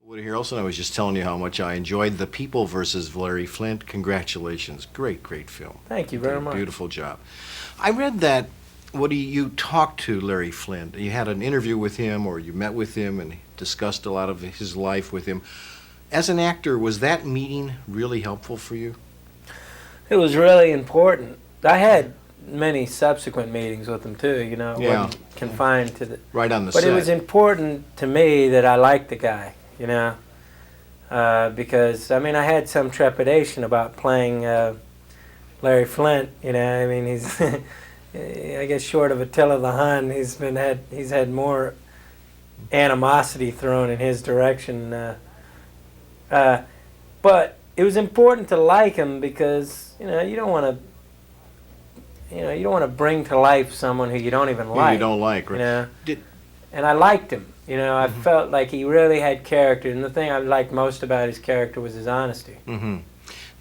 Woody Harrelson, I was just telling you how much I enjoyed The People versus Larry Flint. Congratulations. Great, great film. Thank you very much. Beautiful job. I read that, Woody, you talked to Larry Flint. You had an interview with him, or you met with him and discussed a lot of his life with him. As an actor, was that meeting really helpful for you? It was really important. I had many subsequent meetings with him too, you know, it wasn't confined to the... Right on the set. set. But it was important to me that I liked the guy, you know, because, I mean, I had some trepidation about playing Larry Flint, you know, I mean, he's, I guess short of Attila the Hun, he's had more animosity thrown in his direction, but it was important to like him because, you know, you don't want to bring to life someone who you don't even like. You don't like, right? You know? And I liked him. You know, I felt like he really had character, and the thing I liked most about his character was his honesty. Now,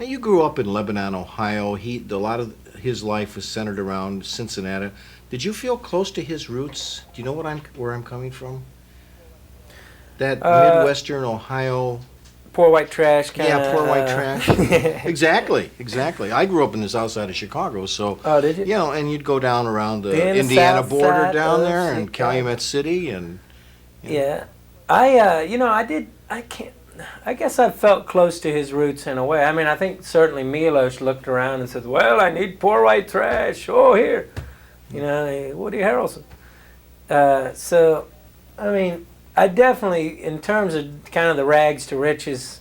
you grew up in Lebanon, Ohio. A lot of his life was centered around Cincinnati. Did you feel close to his roots? Do you know where I'm coming from? That Midwestern Ohio... Poor white trash kind of... Yeah, poor white trash. Exactly, exactly. I grew up in the south side of Chicago, so... Oh, did you? You know, and you'd go down around the Indiana border down there and Calumet City and... Yeah. I guess I felt close to his roots in a way. I mean, I think certainly Milos looked around and said, well, I need poor white trash. Oh, here. You know, Woody Harrelson. So, I mean... I definitely, in terms of kind of the rags to riches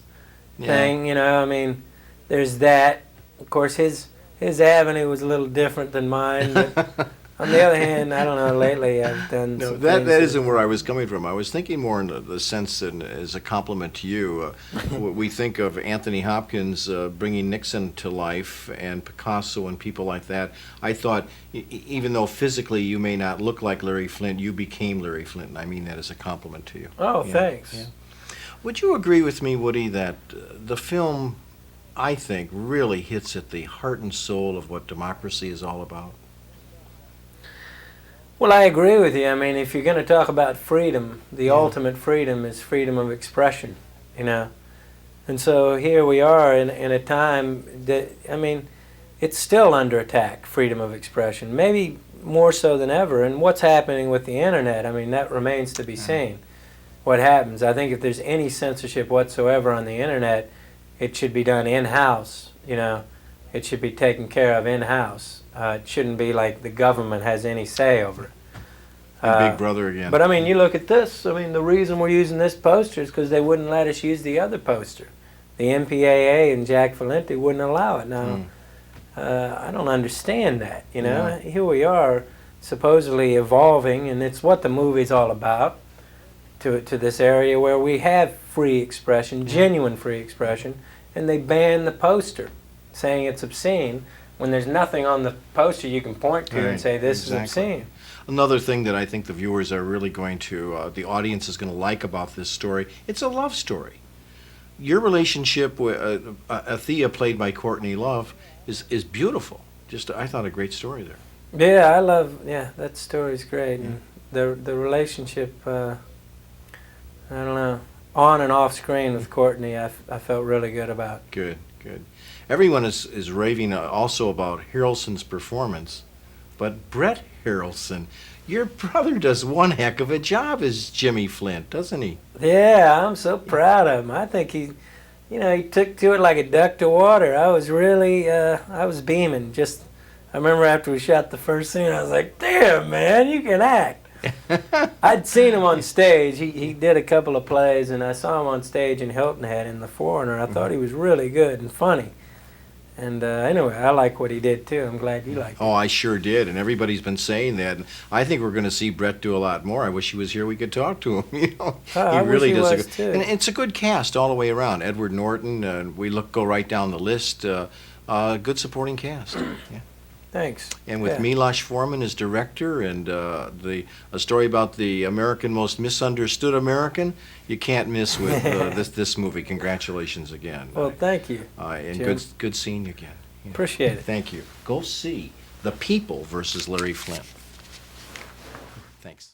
thing, you know, I mean, there's that. Of course, his avenue was a little different than mine, but on the other hand, I don't know, lately I've done some that isn't where I was coming from. I was thinking more in the sense, and as a compliment to you, we think of Anthony Hopkins bringing Nixon to life and Picasso and people like that. I thought, even though physically you may not look like Larry Flint, you became Larry Flint, and I mean that as a compliment to you. Oh, thanks. Yeah. Would you agree with me, Woody, that the film, I think, really hits at the heart and soul of what democracy is all about? Well, I agree with you. I mean, if you're going to talk about freedom, the ultimate freedom is freedom of expression, you know. And so here we are in a time that, I mean, it's still under attack, freedom of expression, maybe more so than ever. And what's happening with the internet, I mean, that remains to be seen. What happens? I think if there's any censorship whatsoever on the internet, it should be done in-house, you know. It should be taken care of in-house. It shouldn't be like the government has any say over it. Big Brother again. But I mean, you look at this. I mean, the reason we're using this poster is because they wouldn't let us use the other poster. The MPAA and Jack Valenti wouldn't allow it. Now, I don't understand that. You know, here we are, supposedly evolving, and it's what the movie's all about. To this area where we have free expression, genuine free expression, and they ban the poster, saying it's obscene, when there's nothing on the poster you can point to and say this is obscene. Another thing that I think the viewers are really going to, the audience is going to like about this story, it's a love story. Your relationship with Athea, played by Courtney Love, is beautiful. Just, I thought, a great story there. Yeah, that story's great. And the relationship, I don't know, on and off screen with Courtney, I felt really good about. Good, good. Everyone is raving also about Harrelson's performance, but Brett Harrelson, your brother does one heck of a job as Jimmy Flint, doesn't he? Yeah, I'm so proud of him. I think he took to it like a duck to water. I was really, I was beaming. I remember after we shot the first scene, I was like, damn, man, you can act. I'd seen him on stage. He did a couple of plays, and I saw him on stage in Hilton Head in The Foreigner. I thought he was really good and funny. And anyway, I like what he did too. I'm glad you liked it. Oh, I sure did, and everybody's been saying that. And I think we're going to see Brett do a lot more. I wish he was here. We could talk to him. You know, he really does. He was too. And it's a good cast all the way around. Edward Norton. Go right down the list. Good supporting cast. Yeah. Thanks. And with Milos Forman as director, and a story about the most misunderstood American, you can't miss with this movie. Congratulations again. Well, thank you. And Jim. good seeing you again. Yeah. Appreciate it. Thank you. Go see The People versus Larry Flint. Thanks.